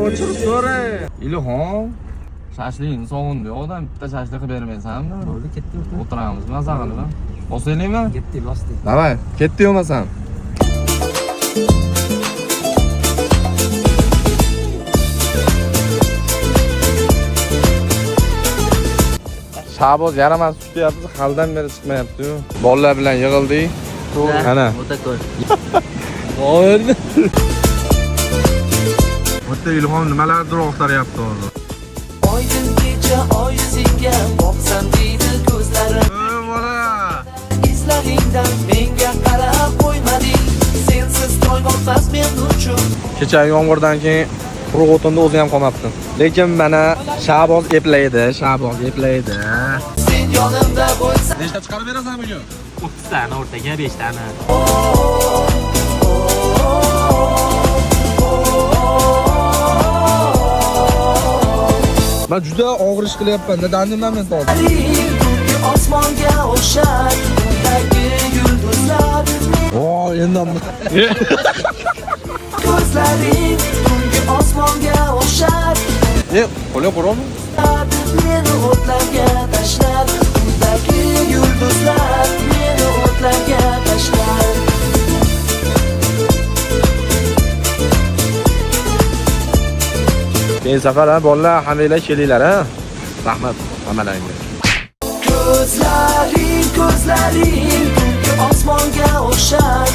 o'chirib so'ra. Ilhom. Shashlikni sog'indi odam, bitta shashlik qilib bermaysanmi? Bo'ldi, ketdi. O'tiramiz, maza qilib. Bosyapsizmi? Ketdi, bosdi. Davay, ketdi yo'masam. Shaboz yaramas tutyapti, haldan beri chiqmayapti-yu. Bolalar bilan yig'ildik. Ana. O'ta ko'r. Voy. O'ta Ilhom nimalardir o'xtaryapti hozir. Oydin kecha oy senga boqsam deydi ko'zlarim. Bola. Izlaringdan menga qarab qo'ymading. Sensiz to'y bo'lmas men uchun. Kecha yomg'irdan keyin quruq o'tinda o'zi ham qolmabdi. Lekin mana Shaboz eplaydi. Sen yonimda bo'lsang, Nechta chiqarib berasan bugun? 30 tani o'rtaga 5 tani. Men juda og'ir ish qilyapman. Dadamdan men hozir. tungi osmonga o'xshar, undagi yulduzlar. Endi Ko'zlaring tungi osmonga o'xshar, qo'lga qo'rami? meni o'tlarga tashlar. Undagi yulduzlar meni o'tlarga tashlar. Keyin safar bolalar hammanglar kelinglar ha. Rahmat hammalaringga. Ko'zlaring tungi osmonga o'xshar.